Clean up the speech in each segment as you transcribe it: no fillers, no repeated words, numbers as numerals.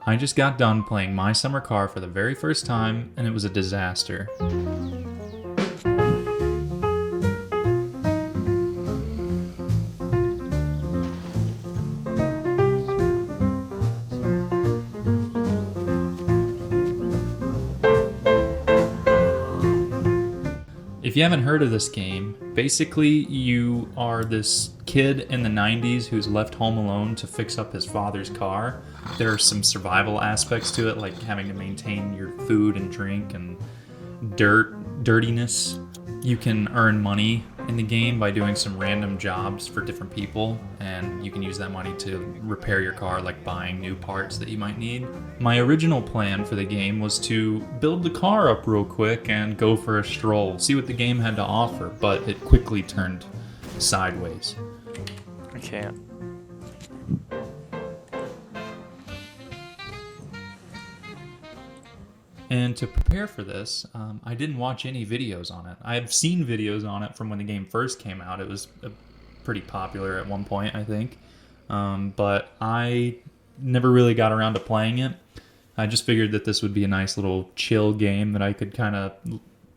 I just got done playing My Summer Car for the very first time, and it was a disaster. If you haven't heard of this game, basically you are this kid in the 90s who's left home alone to fix up his father's car. There are some survival aspects to it, like having to maintain your food and drink and dirtiness. You can earn money in the game by doing some random jobs for different people, and you can use that money to repair your car, like buying new parts that you might need. My original plan for the game was to build the car up real quick and go for a stroll, see what the game had to offer, but it quickly turned sideways. I can't. And to prepare for this, I didn't watch any videos on it. I've seen videos on it from when the game first came out. It was pretty popular at one point, I think. But I never really got around to playing it. I just figured that this would be a nice little chill game that I could kind of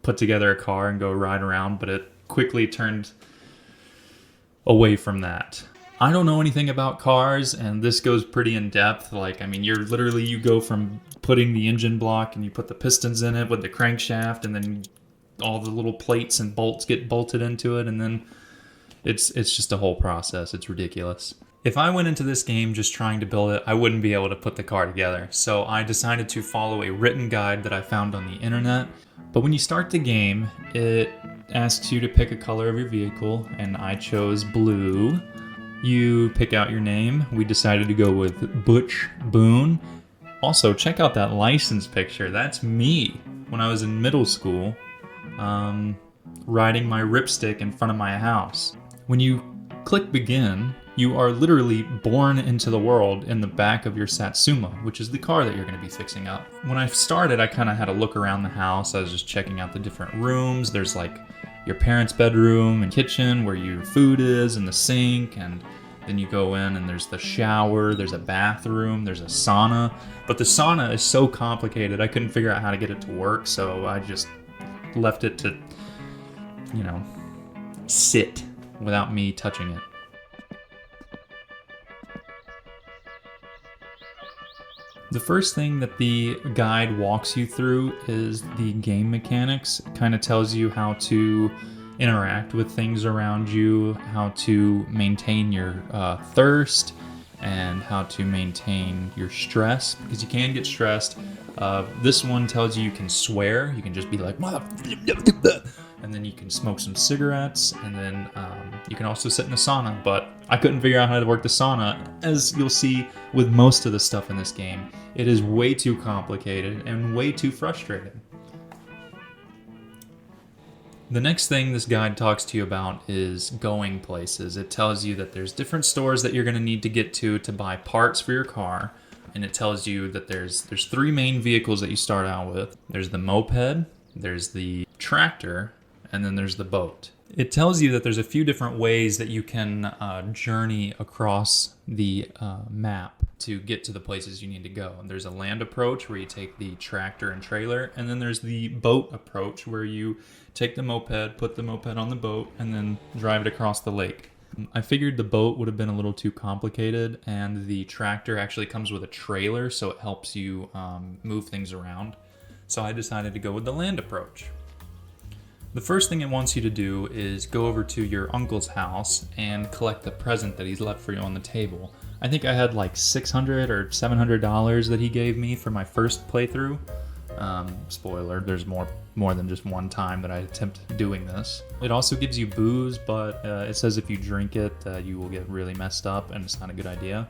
put together a car and go ride around, but it quickly turned away from that. I don't know anything about cars, and this goes pretty in depth. You go from putting the engine block and you put the pistons in it with the crankshaft, and then all the little plates and bolts get bolted into it, and then it's just a whole process. It's ridiculous. If I went into this game just trying to build it, I wouldn't be able to put the car together. So I decided to follow a written guide that I found on the internet. But when you start the game, it asks you to pick a color of your vehicle, and I chose blue. You pick out your name. We decided to go with Butch Boone. Also, check out that license picture. That's me when I was in middle school, riding my ripstick in front of my house. When you click begin, you are literally born into the world in the back of your Satsuma, which is the car that you're going to be fixing up. When I started, I kind of had a look around the house. I was just checking out the different rooms. There's like your parents' bedroom and kitchen where your food is, and the sink, and then you go in and there's the shower, there's a bathroom, there's a sauna. But the sauna is so complicated, I couldn't figure out how to get it to work, so I just left it to, sit without me touching it. The first thing that the guide walks you through is the game mechanics. It kind of tells you how to interact with things around you, how to maintain your thirst, and how to maintain your stress, because you can get stressed. This one tells you can swear. You can just be like, and then you can smoke some cigarettes, and then you can also sit in a sauna. But I couldn't figure out how to work the sauna. As you'll see with most of the stuff in this game, it is way too complicated and way too frustrating. The next thing this guide talks to you about is going places. It tells you that there's different stores that you're going to need to get to buy parts for your car. And it tells you that there's three main vehicles that you start out with. There's the moped, there's the tractor, and then there's the boat. It tells you that there's a few different ways that you can journey across the map to get to the places you need to go. And there's a land approach where you take the tractor and trailer, and then there's the boat approach where you take the moped, put the moped on the boat, and then drive it across the lake. I figured the boat would have been a little too complicated, and the tractor actually comes with a trailer, so it helps you move things around. So I decided to go with the land approach. The first thing it wants you to do is go over to your uncle's house and collect the present that he's left for you on the table. I think I had like $600 or $700 that he gave me for my first playthrough. Spoiler, there's more than just one time that I attempt doing this. It also gives you booze, but it says if you drink it, you will get really messed up, and it's not a good idea.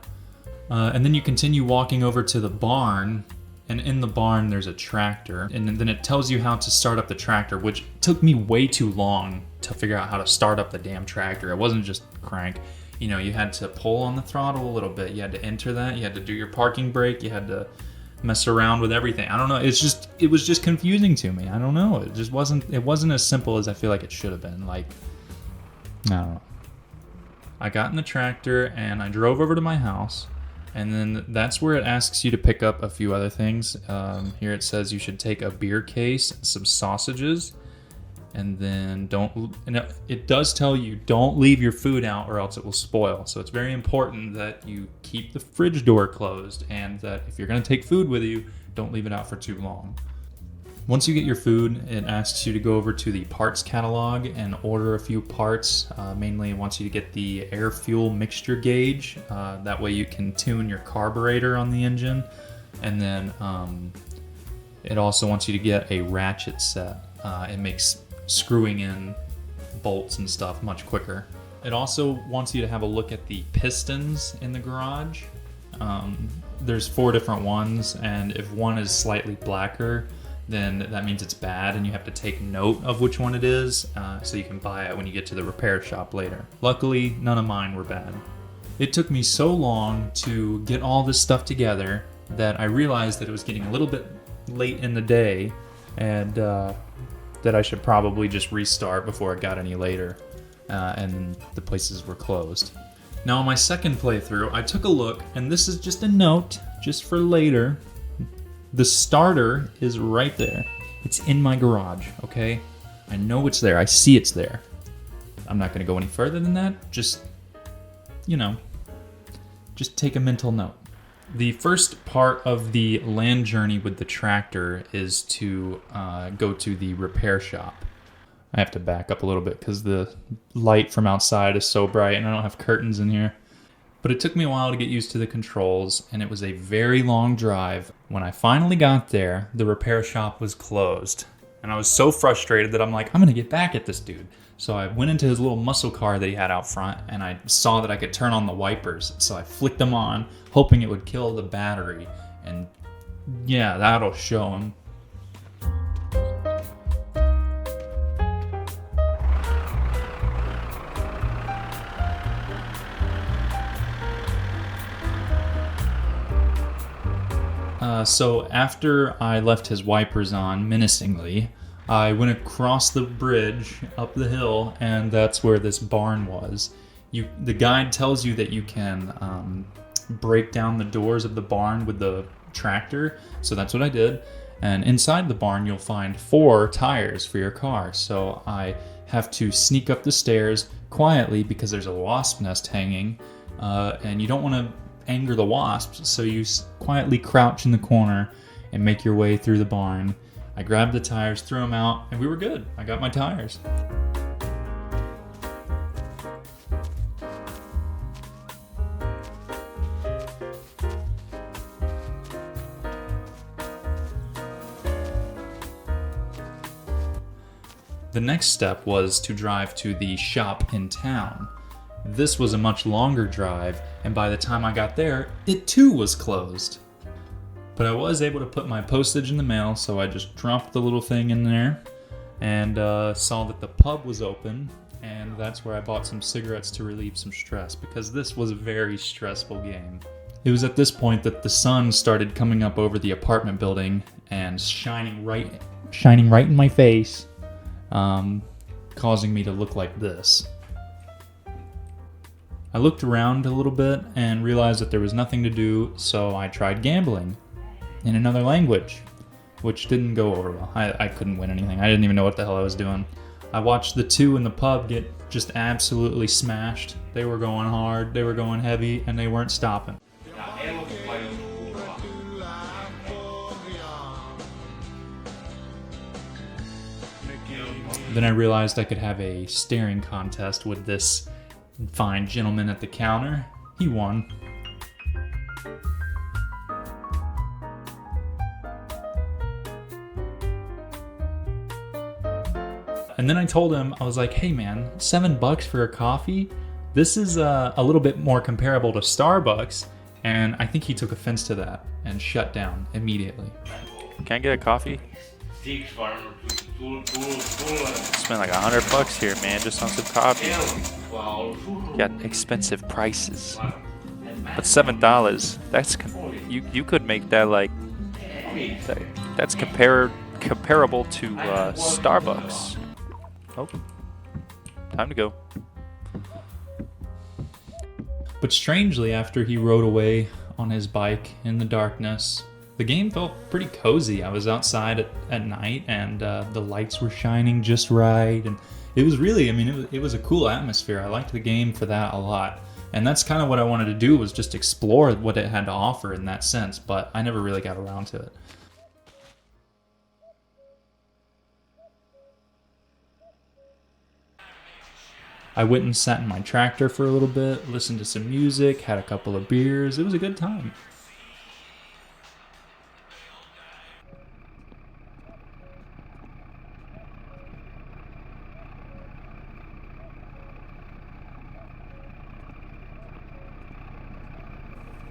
And then you continue walking over to the barn, and in the barn there's a tractor, and then it tells you how to start up the tractor, which took me way too long to figure out how to start up the damn tractor. It wasn't just crank. You had to pull on the throttle a little bit. You had to enter that. You had to do your parking brake. You had to mess around with everything. I don't know. It was just confusing to me. I don't know. It wasn't as simple as I feel like it should have been. Like, I don't know. I got in the tractor and I drove over to my house. And then that's where it asks you to pick up a few other things. Here it says you should take a beer case, some sausages, and then it does tell you don't leave your food out or else it will spoil. So it's very important that you keep the fridge door closed, and that if you're going to take food with you, don't leave it out for too long. Once you get your food, it asks you to go over to the parts catalog and order a few parts. Mainly it wants you to get the air fuel mixture gauge. That way you can tune your carburetor on the engine. And then it also wants you to get a ratchet set. It makes screwing in bolts and stuff much quicker. It also wants you to have a look at the pistons in the garage. There's 4 different ones, and if one is slightly blacker, then that means it's bad, and you have to take note of which one it is, so you can buy it when you get to the repair shop later. Luckily, none of mine were bad. It took me so long to get all this stuff together that I realized that it was getting a little bit late in the day, and that I should probably just restart before it got any later, and the places were closed. Now on my second playthrough, I took a look, and this is just a note, just for later. The starter is right there. It's in my garage, okay? I know it's there. I see it's there. I'm not gonna go any further than that. Just take a mental note. The first part of the land journey with the tractor is to go to the repair shop. I have to back up a little bit because the light from outside is so bright and I don't have curtains in here. But it took me a while to get used to the controls, and it was a very long drive. When I finally got there, the repair shop was closed. And I was so frustrated that I'm like, I'm gonna get back at this dude. So I went into his little muscle car that he had out front, and I saw that I could turn on the wipers. So I flicked them on, hoping it would kill the battery. And yeah, that'll show him. So after I left his wipers on menacingly, I went across the bridge up the hill, and that's where this barn was. The guide tells you that you can break down the doors of the barn with the tractor, so that's what I did. And inside the barn you'll find 4 tires for your car. So I have to sneak up the stairs quietly because there's a wasp nest hanging, and you don't want to anger the wasps, so you quietly crouch in the corner and make your way through the barn. I grabbed the tires, threw them out, and we were good. I got my tires. The next step was to drive to the shop in town. This was a much longer drive, and by the time I got there, it too was closed. But I was able to put my postage in the mail, so I just dropped the little thing in there and saw that the pub was open, and that's where I bought some cigarettes to relieve some stress, because this was a very stressful game. It was at this point that the sun started coming up over the apartment building and shining right in my face, causing me to look like this. I looked around a little bit and realized that there was nothing to do, so I tried gambling in another language, which didn't go over well. I couldn't win anything. I didn't even know what the hell I was doing. I watched the 2 in the pub get just absolutely smashed. They were going hard, they were going heavy, and they weren't stopping. Then I realized I could have a staring contest with this fine gentleman at the counter. He won. And then I told him, I was like, hey man, $7 for a coffee? This is a little bit more comparable to Starbucks. And I think he took offense to that and shut down immediately. Can I get a coffee? Spent like $100 here, man, just on some coffee. Got expensive prices, but $7. That's you could make that like that's comparable to Starbucks. Oh, time to go. But strangely, after he rode away, on his bike in the darkness. The game felt pretty cozy. I was outside at night, and the lights were shining just right, and it was really, it was a cool atmosphere. I liked the game for that a lot, and that's kind of what I wanted to do, was just explore what it had to offer in that sense, but I never really got around to it. I went and sat in my tractor for a little bit, listened to some music, had a couple of beers. It was a good time.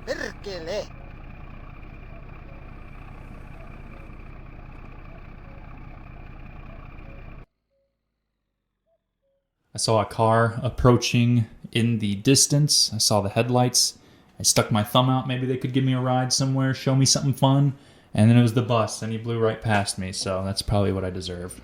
Perkele! I saw a car approaching in the distance. I saw the headlights. I stuck my thumb out. Maybe they could give me a ride somewhere, show me something fun. And then it was the bus, and he blew right past me, so that's probably what I deserve.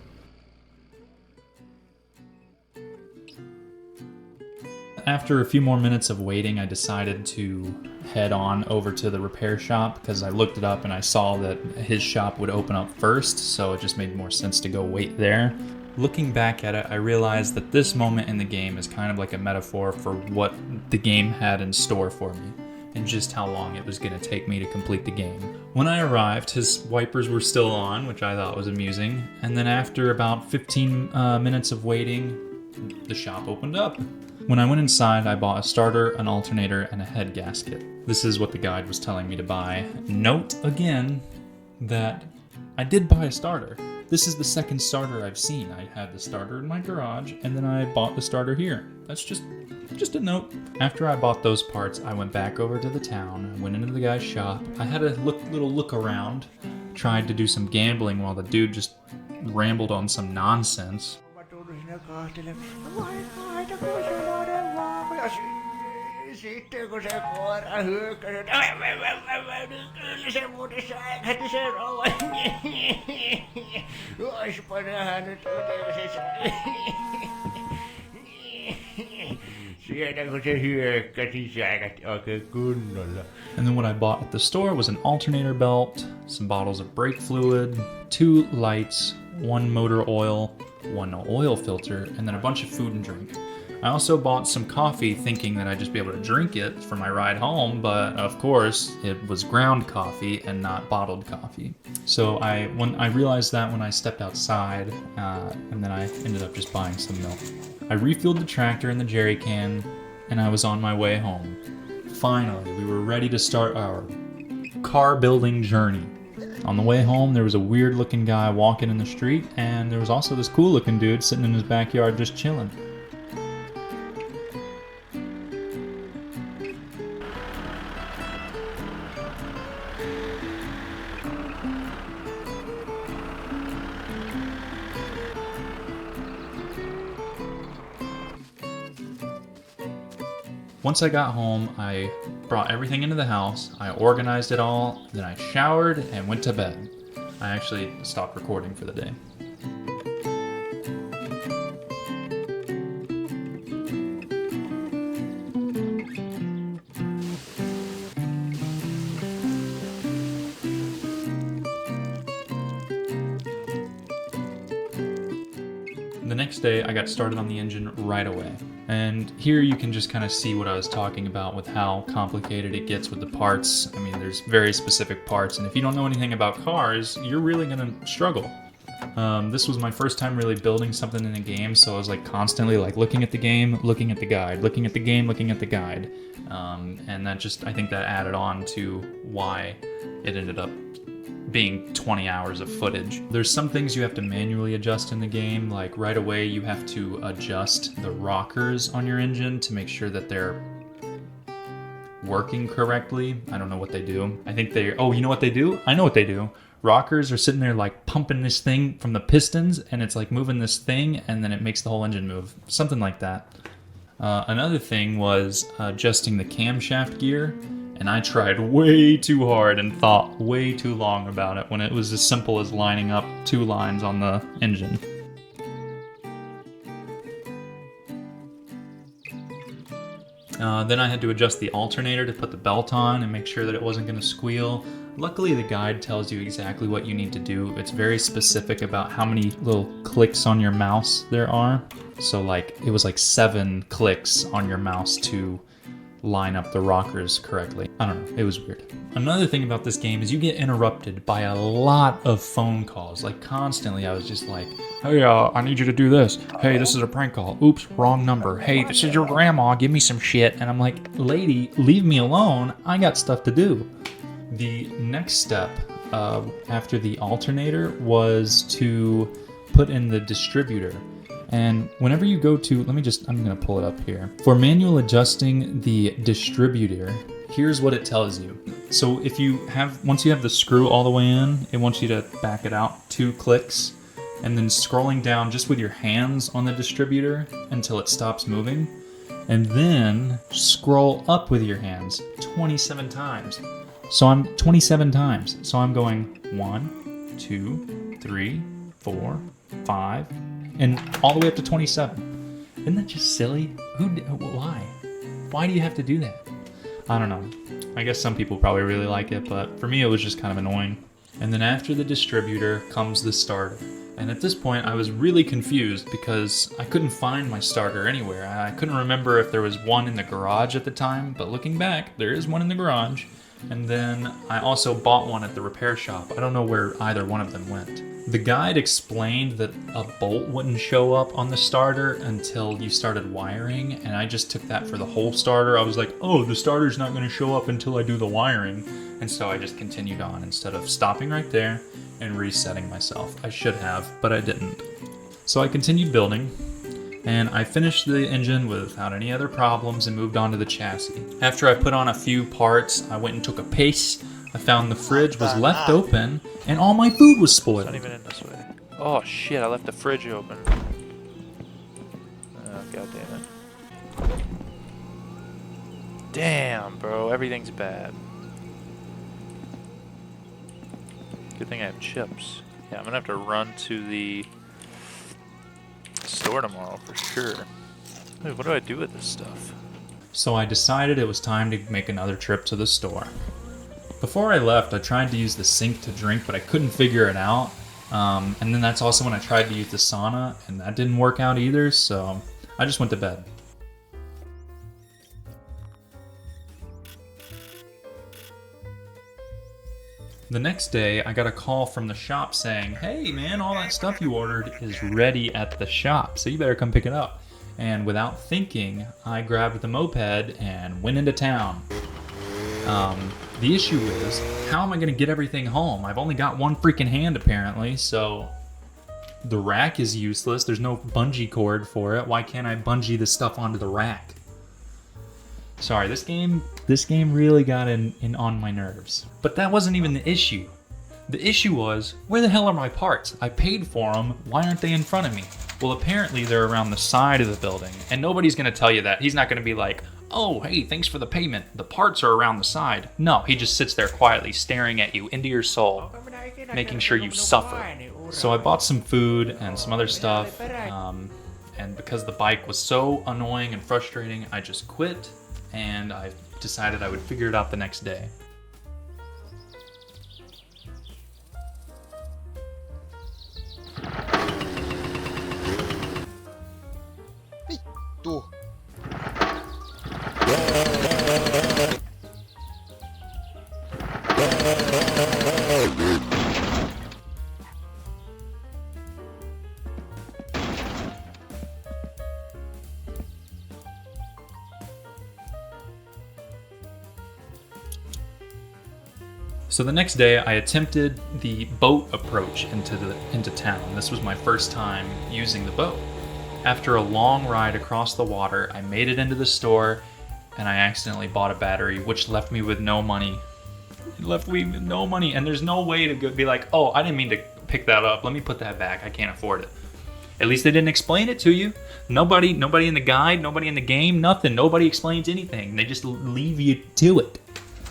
After a few more minutes of waiting, I decided to head on over to the repair shop because I looked it up and I saw that his shop would open up first, so it just made more sense to go wait there. Looking back at it, I realized that this moment in the game is kind of like a metaphor for what the game had in store for me, and just how long it was going to take me to complete the game. When I arrived, his wipers were still on, which I thought was amusing, and then after about 15 minutes of waiting, the shop opened up. When I went inside, I bought a starter, an alternator, and a head gasket. This is what the guide was telling me to buy. Note again that I did buy a starter. This is the second starter I've seen. I had the starter in my garage, and then I bought the starter here. That's just a note. After I bought those parts, I went back over to the town. I went into the guy's shop. I had a little look around, tried to do some gambling while the dude just rambled on some nonsense. Sitten kun se koira hyökkäsi, kyllä se muuten säikähti se rouva. Oispa nähnyt, miten se sieltä kun se hyökkäsi, säikähti oikein kunnolla. And then what I bought at the store was an alternator belt, some bottles of brake fluid, 2 lights, 1 motor oil, 1 oil filter, and then a bunch of food and drink. I also bought some coffee thinking that I'd just be able to drink it for my ride home, but of course it was ground coffee and not bottled coffee. So I realized that when I stepped outside, and then I ended up just buying some milk. I refilled the tractor in the jerry can, and I was on my way home. Finally, we were ready to start our car building journey. On the way home, there was a weird looking guy walking in the street, and there was also this cool looking dude sitting in his backyard just chilling. Once I got home, I brought everything into the house, I organized it all, then I showered and went to bed. I actually stopped recording for the day. The next day, I got started on the engine right away. And here you can just kind of see what I was talking about with how complicated it gets with the parts. I mean, there's very specific parts, and if you don't know anything about cars, you're really gonna struggle. This was my first time really building something in a game, so I was like constantly like looking at the game, looking at the guide, looking at the game, looking at the guide. And that just, I think that added on to why it ended up being 20 hours of footage. There's some things you have to manually adjust in the game, like right away you have to adjust the rockers on your engine to make sure that they're working correctly. I don't know what they do. I think oh, you know what they do? I know what they do. Rockers are sitting there like pumping this thing from the pistons, and it's like moving this thing, and then it makes the whole engine move. Something like that. Another thing was adjusting the camshaft gear. And I tried way too hard and thought way too long about it when it was as simple as lining up 2 lines on the engine. Then I had to adjust the alternator to put the belt on and make sure that it wasn't going to squeal. Luckily, the guide tells you exactly what you need to do. It's very specific about how many little clicks on your mouse there are. So like, it was like 7 clicks on your mouse to line up the rockers correctly. I don't know, it was weird. Another thing about this game is you get interrupted by a lot of phone calls. Like constantly, I was just like, hey, I need you to do this. Hey, this is a prank call. Oops, wrong number. Hey, this is your grandma, give me some shit. And I'm like, lady, leave me alone. I got stuff to do. The next step after the alternator was to put in the distributor. And whenever you go to, I'm gonna pull it up here. For manual adjusting the distributor, here's what it tells you. So once you have the screw all the way in, it wants you to back it out 2 clicks, and then scrolling down just with your hands on the distributor until it stops moving, and then scroll up with your hands 27 times. So I'm 27 times. So I'm going 1, 2, 3, 4, 5, and all the way up to 27. Isn't that just silly? Why? Why do you have to do that? I don't know. I guess some people probably really like it, but for me it was just kind of annoying. And then after the distributor comes the starter. And at this point I was really confused because I couldn't find my starter anywhere. I couldn't remember if there was one in the garage at the time, but looking back, there is one in the garage. And then I also bought one at the repair shop. I don't know where either one of them went. The guide explained that a bolt wouldn't show up on the starter until you started wiring, and I just took that for the whole starter. I was like, oh, the starter's not going to show up until I do the wiring. And so I just continued on instead of stopping right there and resetting myself. I should have, but I didn't. So I continued building, and I finished the engine without any other problems and moved on to the chassis. After I put on a few parts, I went and took a pace. I found the fridge was left open, and all my food was spoiled. It's not even in this way. Oh shit, I left the fridge open. Oh, god damn it. Damn, bro, everything's bad. Good thing I have chips. Yeah, I'm gonna have to run to the store tomorrow for sure. Wait, what do I do with this stuff? So I decided it was time to make another trip to the store. Before I left, I tried to use the sink to drink, but I couldn't figure it out. And then that's also when I tried to use the sauna, and that didn't work out either, so I just went to bed. The next day, I got a call from the shop saying, hey man, all that stuff you ordered is ready at the shop, so you better come pick it up. And without thinking, I grabbed the moped and went into town. The issue is, how am I going to get everything home? I've only got one freaking hand apparently, so the rack is useless. There's no bungee cord for it. Why can't I bungee the stuff onto the rack? Sorry, this game really got in on my nerves. But that wasn't even the issue. The issue was, where the hell are my parts? I paid for them, why aren't they in front of me? Well, apparently they're around the side of the building, and nobody's gonna tell you that. He's not gonna be like, oh, hey, thanks for the payment. The parts are around the side. No, he just sits there quietly staring at you into your soul, making sure you suffer. So I bought some food and some other stuff, and because the bike was so annoying and frustrating, I just quit, and I decided I would figure it out the next day. Vittu. So the next day, I attempted the boat approach into town. This was my first time using the boat. After a long ride across the water, I made it into the store, and I accidentally bought a battery, which left me with no money. It left me with no money, and there's no way to be like, oh, I didn't mean to pick that up. Let me put that back. I can't afford it. At least they didn't explain it to you. Nobody in the guide, nobody in the game, nothing. Nobody explains anything. They just leave you to it.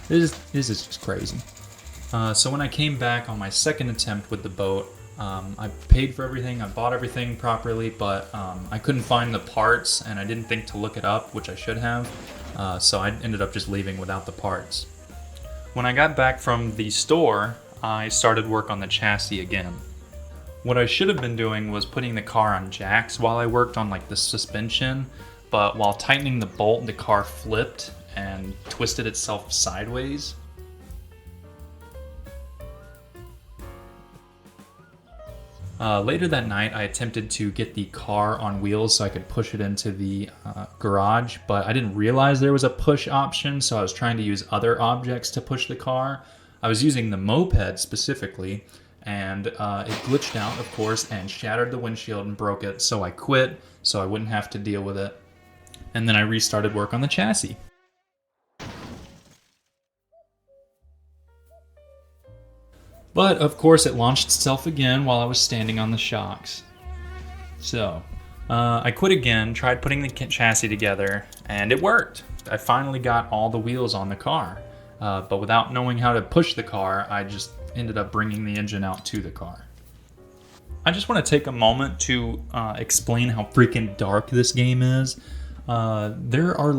This is just crazy. So when I came back on my second attempt with the boat, I paid for everything, I bought everything properly, but I couldn't find the parts, and I didn't think to look it up, which I should have. So I ended up just leaving without the parts. When I got back from the store, I started work on the chassis again. What I should have been doing was putting the car on jacks while I worked on like the suspension, but while tightening the bolt, the car flipped and twisted itself sideways. Later that night, I attempted to get the car on wheels so I could push it into the garage, but I didn't realize there was a push option, so I was trying to use other objects to push the car. I was using the moped specifically, and it glitched out, of course, and shattered the windshield and broke it, so I quit so I wouldn't have to deal with it. And then I restarted work on the chassis. But, of course, it launched itself again while I was standing on the shocks. So, I quit again, tried putting the chassis together, and it worked. I finally got all the wheels on the car. But without knowing how to push the car, I just ended up bringing the engine out to the car. I just want to take a moment to explain how freaking dark this game is. There's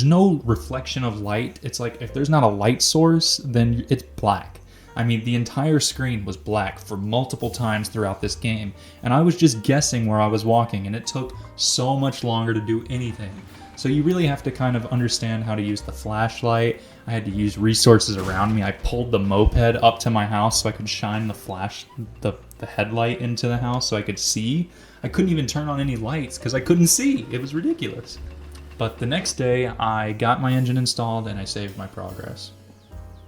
no reflection of light. It's like if there's not a light source, then it's black. I mean, the entire screen was black for multiple times throughout this game, and I was just guessing where I was walking, and it took so much longer to do anything. So you really have to kind of understand how to use the flashlight. I had to use resources around me. I pulled the moped up to my house so I could shine the headlight into the house so I could see. I couldn't even turn on any lights because I couldn't see. It was ridiculous. But the next day, I got my engine installed and I saved my progress.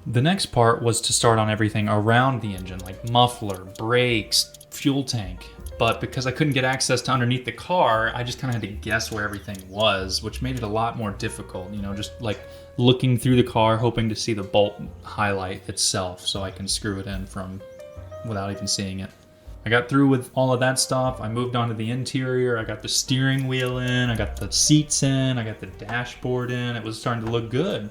The next part was to start on everything around the engine, like muffler, brakes, fuel tank. But because I couldn't get access to underneath the car, I just kind of had to guess where everything was, which made it a lot more difficult, just like looking through the car, hoping to see the bolt highlight itself so I can screw it in from without even seeing it. I got through with all of that stuff. I moved on to the interior. I got the steering wheel in, I got the seats in, I got the dashboard in. It was starting to look good.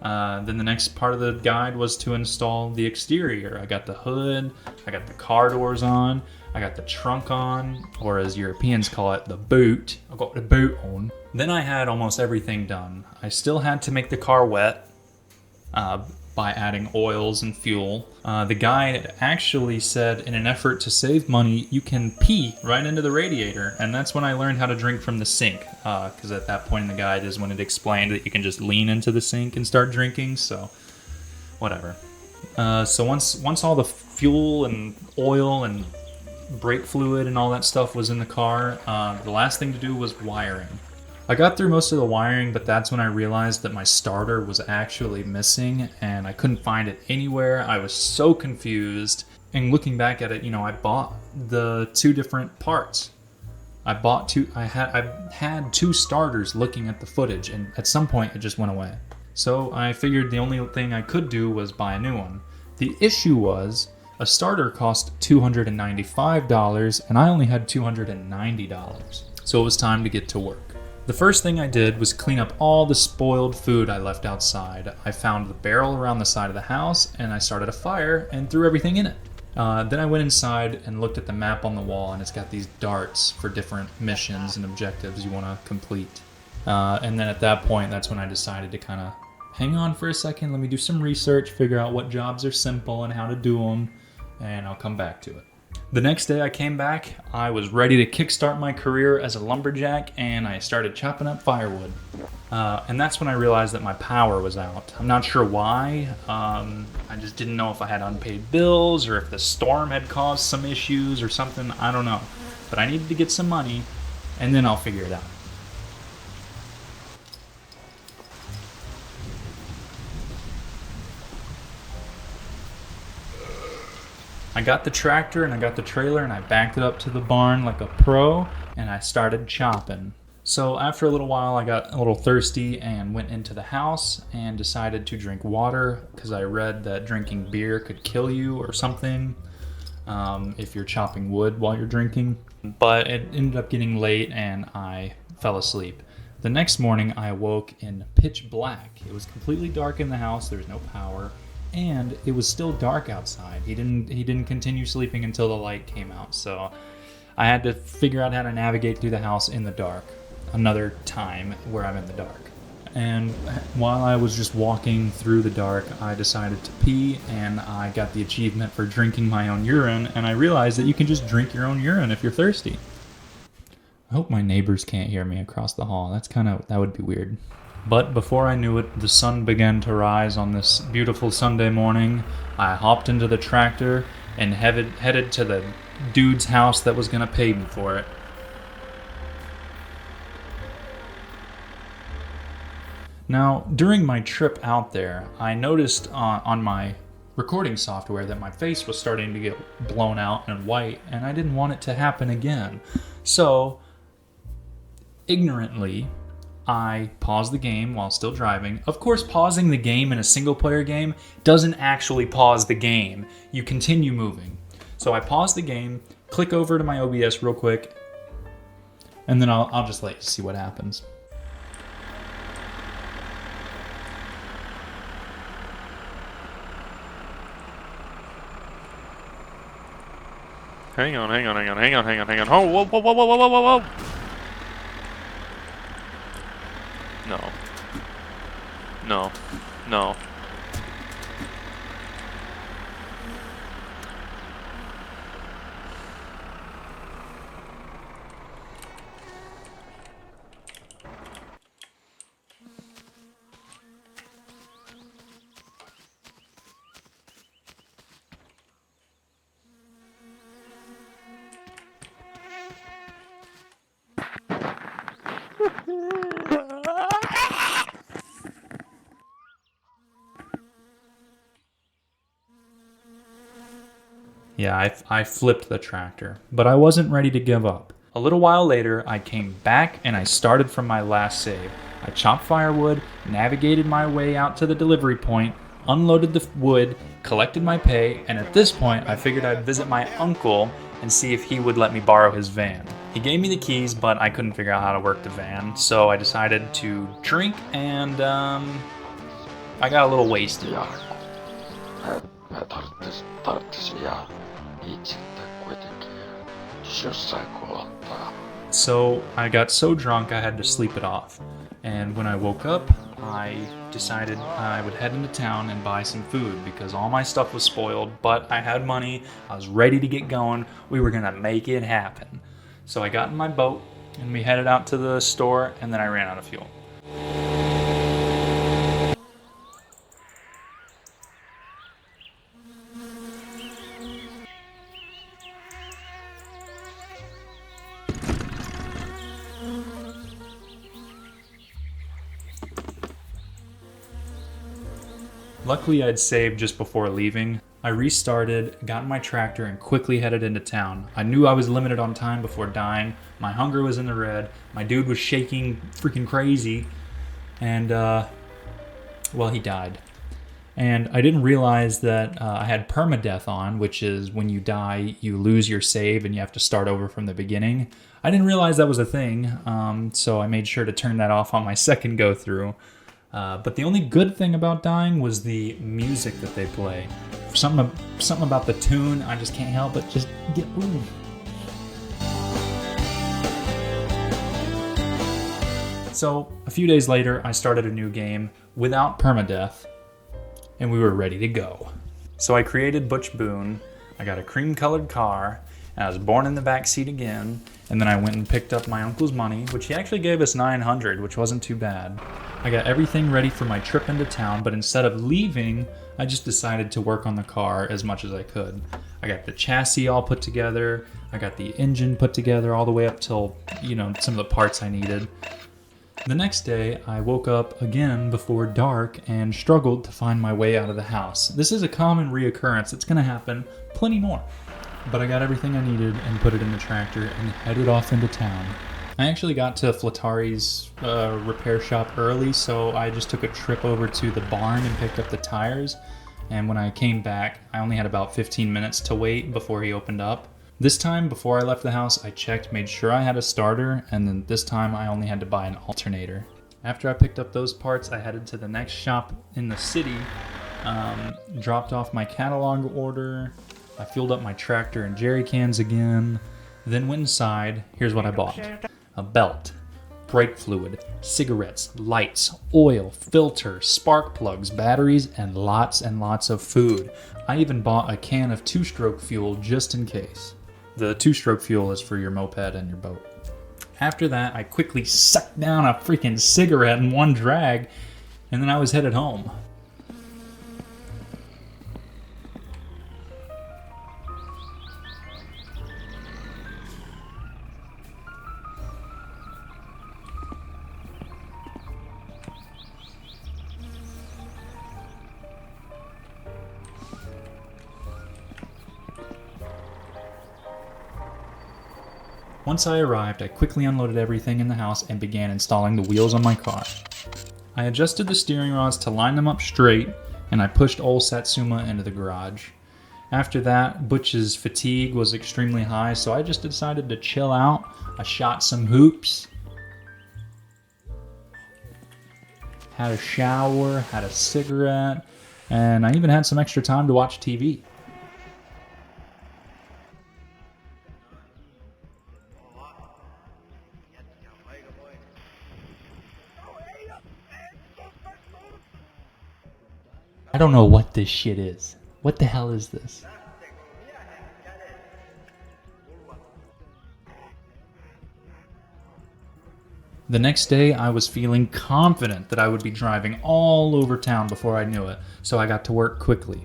Then the next part of the guide was to install the exterior. I got the hood, I got the car doors on, I got the trunk on, or as Europeans call it, the boot. I got the boot on. Then I had almost everything done. I still had to make the car wet by adding oils and fuel. The guide actually said in an effort to save money, you can pee right into the radiator, and that's when I learned how to drink from the sink, because at that point in the guide is when it explained that you can just lean into the sink and start drinking, so whatever. So once all the fuel and oil and brake fluid and all that stuff was in the car, the last thing to do was wiring. I got through most of the wiring, but that's when I realized that my starter was actually missing and I couldn't find it anywhere. I was so confused. And looking back at it, I bought the two different parts. I had two starters looking at the footage, and at some point it just went away. So I figured the only thing I could do was buy a new one. The issue was a starter cost $295 and I only had $290. So it was time to get to work. The first thing I did was clean up all the spoiled food I left outside. I found the barrel around the side of the house and I started a fire and threw everything in it. Then I went inside and looked at the map on the wall, and it's got these darts for different missions and objectives you want to complete. And then at that point, that's when I decided to kind of hang on for a second, let me do some research, figure out what jobs are simple and how to do them, and I'll come back to it. The next day I came back, I was ready to kickstart my career as a lumberjack, and I started chopping up firewood. And that's when I realized that my power was out. I'm not sure why. I just didn't know if I had unpaid bills or if the storm had caused some issues or something. I don't know. But I needed to get some money, and then I'll figure it out. I got the tractor and I got the trailer and I backed it up to the barn like a pro, and I started chopping. So after a little while I got a little thirsty and went into the house and decided to drink water because I read that drinking beer could kill you or something if you're chopping wood while you're drinking. But it ended up getting late and I fell asleep. The next morning I awoke in pitch black. It was completely dark in the house, there was no power. And it was still dark outside. He didn't continue sleeping until the light came out. So I had to figure out how to navigate through the house in the dark. Another time where I'm in the dark. and while I was just walking through the dark, I decided to pee, and I got the achievement for drinking my own urine, and I realized that you can just drink your own urine if you're thirsty. I hope my neighbors can't hear me across the hall. That would be weird. But before I knew it, the sun began to rise on this beautiful Sunday morning. I hopped into the tractor and headed to the dude's house that was gonna pay me for it. Now, during my trip out there, I noticed on my recording software that my face was starting to get blown out and white, and I didn't want it to happen again. So, ignorantly, I paused the game while still driving. Of course, pausing the game in a single-player game doesn't actually pause the game. You continue moving. So I paused the game, click over to my OBS real quick, and then I'll just let you see what happens. Hang on. Oh, whoa. No. Yeah, I flipped the tractor, but I wasn't ready to give up. A little while later, I came back and I started from my last save. I chopped firewood, navigated my way out to the delivery point, unloaded the wood, collected my pay, and at this point, I figured I'd visit my uncle and see if he would let me borrow his van. He gave me the keys, but I couldn't figure out how to work the van, so I decided to drink and, I got a little wasted. So I got so drunk I had to sleep it off. And when I woke up, I decided I would head into town and buy some food because all my stuff was spoiled, but I had money, I was ready to get going, we were gonna make it happen. So I got in my boat and we headed out to the store, and then I ran out of fuel. Luckily, I'd saved just before leaving. I restarted, got in my tractor, and quickly headed into town. I knew I was limited on time before dying. My hunger was in the red. My dude was shaking freaking crazy. And, well, he died. And I didn't realize that I had permadeath on, which is when you die, you lose your save and you have to start over from the beginning. I didn't realize that was a thing, so I made sure to turn that off on my second go-through. But the only good thing about dying was the music that they play. Something about the tune, I just can't help but just get ooh. So a few days later, I started a new game without permadeath, and we were ready to go. So I created Butch Boone. I got a cream-colored car, and I was born in the back seat again. And then I went and picked up my uncle's money, which he actually gave us $900, which wasn't too bad. I got everything ready for my trip into town, but instead of leaving, I just decided to work on the car as much as I could. I got the chassis all put together, I got the engine put together all the way up till, some of the parts I needed. The next day, I woke up again before dark and struggled to find my way out of the house. This is a common reoccurrence. It's going to happen plenty more. But I got everything I needed and put it in the tractor and headed off into town. I actually got to Flattari's repair shop early, so I just took a trip over to the barn and picked up the tires. And when I came back, I only had about 15 minutes to wait before he opened up. This time, before I left the house, I checked, made sure I had a starter, and then this time I only had to buy an alternator. After I picked up those parts, I headed to the next shop in the city, dropped off my catalog order, I filled up my tractor and jerry cans again, then went inside. Here's what I bought. A belt, brake fluid, cigarettes, lights, oil, filter, spark plugs, batteries, and lots of food. I even bought a can of 2-stroke fuel just in case. The 2-stroke fuel is for your moped and your boat. After that, I quickly sucked down a freaking cigarette in one drag, and then I was headed home. Once I arrived, I quickly unloaded everything in the house and began installing the wheels on my car. I adjusted the steering rods to line them up straight, and I pushed old Satsuma into the garage. After that, Butch's fatigue was extremely high, so I just decided to chill out. I shot some hoops, had a shower, had a cigarette, and I even had some extra time to watch TV. I don't know what this shit is. What the hell is this? The next day, I was feeling confident that I would be driving all over town before I knew it, so I got to work quickly.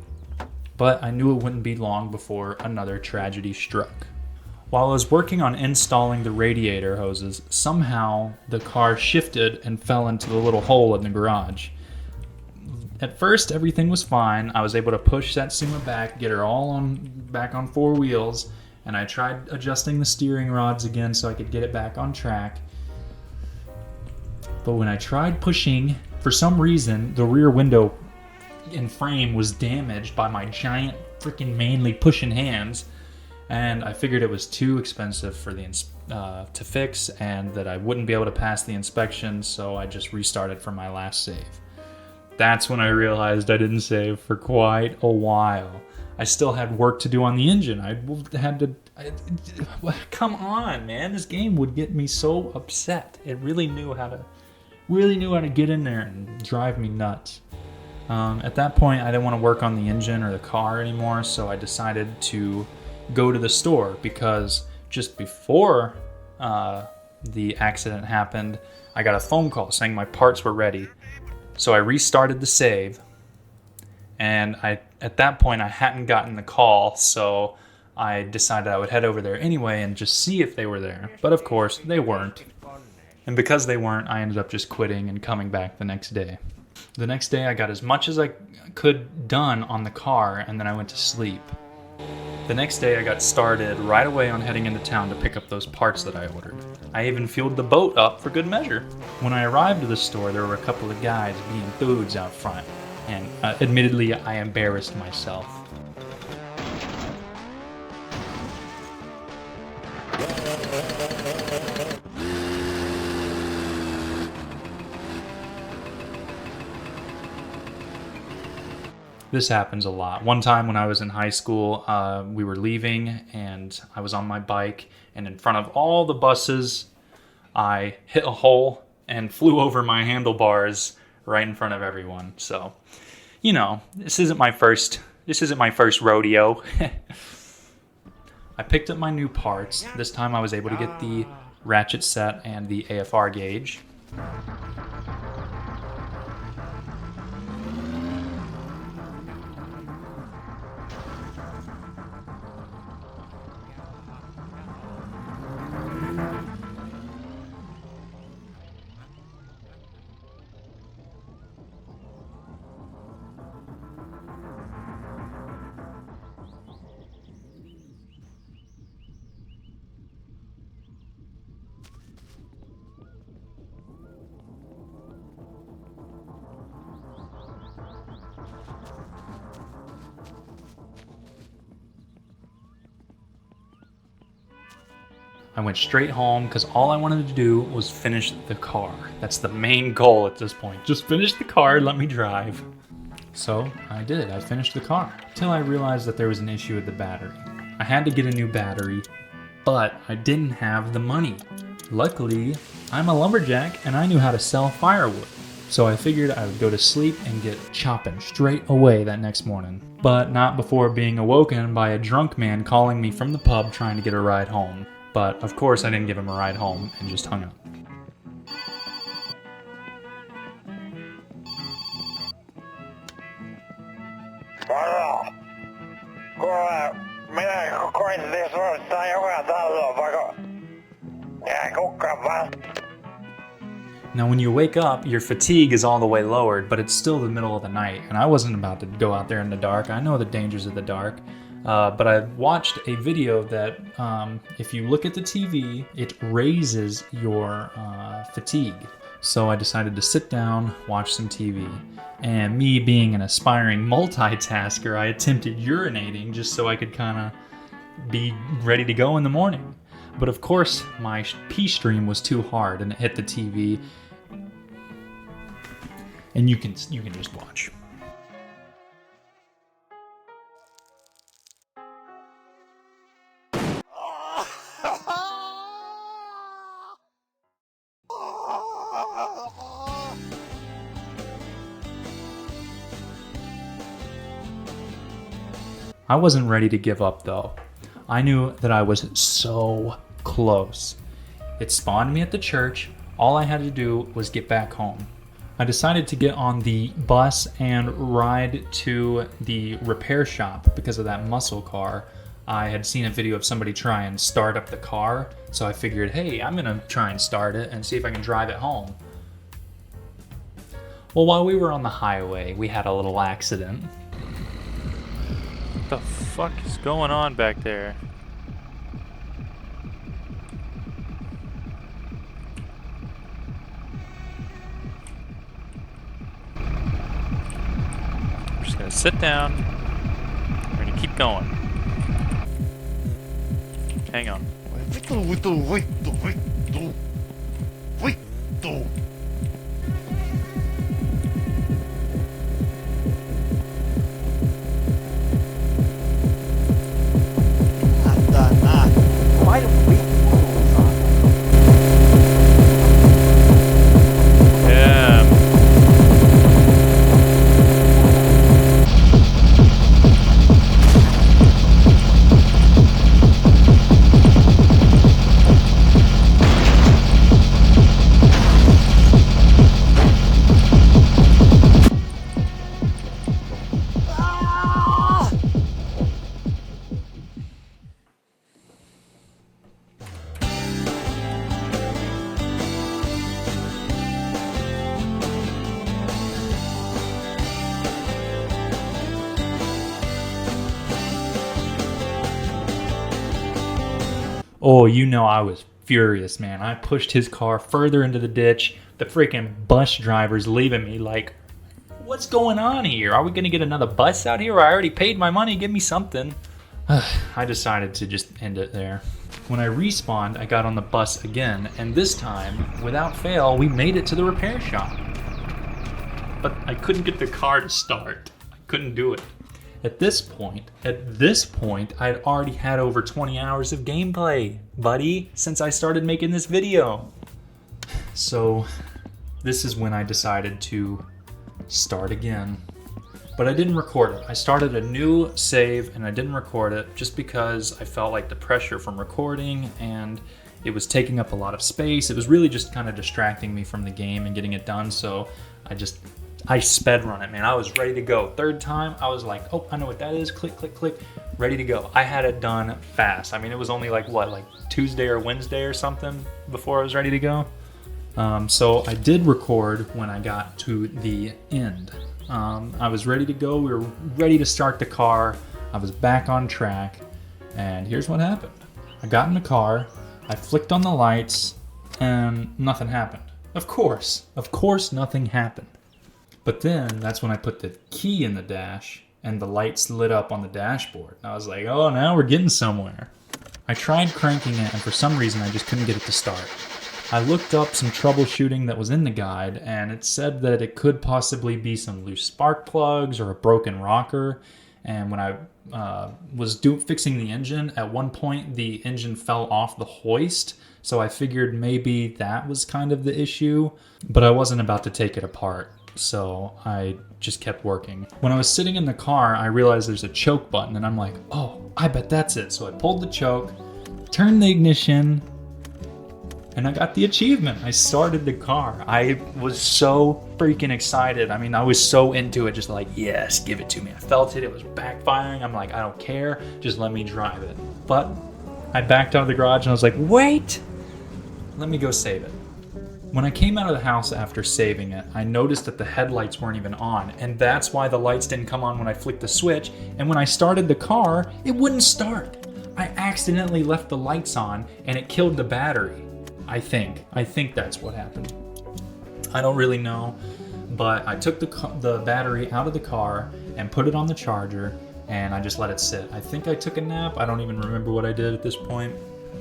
But I knew it wouldn't be long before another tragedy struck. While I was working on installing the radiator hoses, somehow the car shifted and fell into the little hole in the garage. At first, everything was fine. I was able to push Satsuma back, get her back on 4 wheels, and I tried adjusting the steering rods again so I could get it back on track. But when I tried pushing, for some reason, the rear window and frame was damaged by my giant freaking manly pushing hands, and I figured it was too expensive for to fix and that I wouldn't be able to pass the inspection, so I just restarted from my last save. That's when I realized I didn't save for quite a while. I still had work to do on the engine. Come on, man. This game would get me so upset. It really knew how to get in there and drive me nuts. At that point, I didn't want to work on the engine or the car anymore, so I decided to go to the store because just before the accident happened, I got a phone call saying my parts were ready. So I restarted the save, and at that point I hadn't gotten the call, so I decided I would head over there anyway and just see if they were there. But of course, they weren't. And because they weren't, I ended up just quitting and coming back the next day. The next day I got as much as I could done on the car, and then I went to sleep. The next day I got started right away on heading into town to pick up those parts that I ordered. I even fueled the boat up for good measure. When I arrived at the store, there were a couple of guys being dudes out front, and admittedly I embarrassed myself. This happens a lot. One time when I was in high school, we were leaving and I was on my bike, and in front of all the buses, I hit a hole and flew over my handlebars right in front of everyone. So, you know, this isn't my first rodeo. I picked up my new parts. This time I was able to get the ratchet set and the AFR gauge. I went straight home because all I wanted to do was finish the car. That's the main goal at this point. Just finish the car and let me drive. So I did. I finished the car. Until I realized that there was an issue with the battery. I had to get a new battery, but I didn't have the money. Luckily, I'm a lumberjack and I knew how to sell firewood. So I figured I would go to sleep and get chopping straight away that next morning. But not before being awoken by a drunk man calling me from the pub trying to get a ride home. But of course I didn't give him a ride home and just hung up. Minä koitin suorittaa joka taloa, vaikka ei kukaan vaan. Now when you wake up, your fatigue is all the way lowered, but it's still the middle of the night, and I wasn't about to go out there in the dark. I know the dangers of the dark, but I watched a video that if you look at the TV, it raises your fatigue. So I decided to sit down, watch some TV, and me being an aspiring multitasker, I attempted urinating just so I could kind of be ready to go in the morning. But of course, my pee stream was too hard and it hit the TV. And you can just watch. I wasn't ready to give up though. I knew that I was so close. It spawned me at the church. All I had to do was get back home. I decided to get on the bus and ride to the repair shop because of that muscle car. I had seen a video of somebody try and start up the car, so I figured, hey, I'm gonna try and start it and see if I can drive it home. Well, while we were on the highway, we had a little accident. What the fuck is going on back there? I'm just gonna sit down. We're gonna keep going. Hang on. Yeah. Oh, you know I was furious, man. I pushed his car further into the ditch. The freaking bus driver's leaving me like, what's going on here? Are we gonna get another bus out here? I already paid my money, give me something. I decided to just end it there. When I respawned, I got on the bus again, and this time, without fail, we made it to the repair shop. But I couldn't get the car to start. I couldn't do it. At this point, I'd already had over 20 hours of gameplay, buddy, since I started making this video. So, this is when I decided to start again. But I didn't record it. I started a new save and I didn't record it just because I felt like the pressure from recording and it was taking up a lot of space. It was really just kind of distracting me from the game and getting it done, so I sped run it, man. I was ready to go. Third time, I was like, oh, I know what that is. Click, click, click. Ready to go. I had it done fast. I mean, it was only like Tuesday or Wednesday or something before I was ready to go. So I did record when I got to the end. I was ready to go. We were ready to start the car. I was back on track. And here's what happened. I got in the car. I flicked on the lights and nothing happened. Of course nothing happened. But then that's when I put the key in the dash and the lights lit up on the dashboard. I was like, oh, now we're getting somewhere. I tried cranking it and for some reason I just couldn't get it to start. I looked up some troubleshooting that was in the guide and it said that it could possibly be some loose spark plugs or a broken rocker. And when I was fixing the engine, at one point the engine fell off the hoist, so I figured maybe that was kind of the issue, but I wasn't about to take it apart, so I just kept working. When I was sitting in the car, I realized there's a choke button, and I'm like, oh, I bet that's it. So I pulled the choke, turned the ignition, and I got the achievement. I started the car. I was so freaking excited. I mean, I was so into it, just like, yes, give it to me. I felt it. It was backfiring. I'm like, I don't care. Just let me drive it. But I backed out of the garage and I was like, wait, let me go save it. When I came out of the house after saving it, I noticed that the headlights weren't even on, and that's why the lights didn't come on when I flicked the switch, and when I started the car, it wouldn't start. I accidentally left the lights on, and it killed the battery. I think that's what happened. I don't really know, but I took the battery out of the car and put it on the charger, and I just let it sit. I think I took a nap. I don't even remember what I did at this point.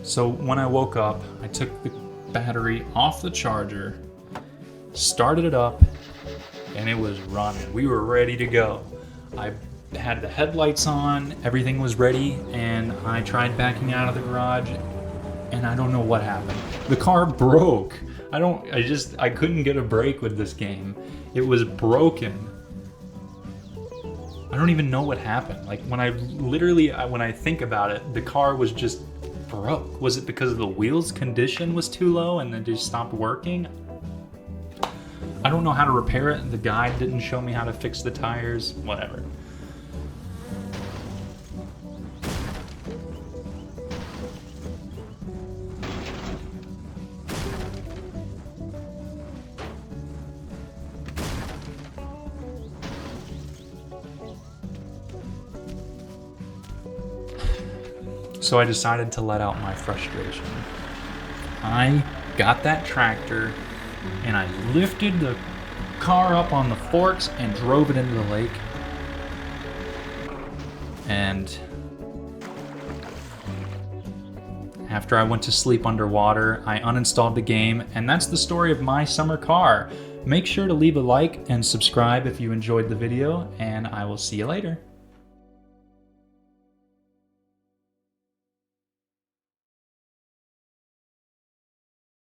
So when I woke up, I took the battery off the charger, started it up, and it was running. We were ready to go. I had the headlights on, everything was ready, and I tried backing out of the garage, and I don't know what happened. The car broke. I couldn't get a break with this game. It was broken. I don't even know what happened. Like when I think about it, the car was just broke. Was it because the wheels condition was too low and then just stopped working? I don't know how to repair it. The guide didn't show me how to fix the tires. Whatever. So I decided to let out my frustration. I got that tractor and I lifted the car up on the forks and drove it into the lake. And after I went to sleep underwater, I uninstalled the game, and that's the story of my summer car. Make sure to leave a like and subscribe if you enjoyed the video, and I will see you later.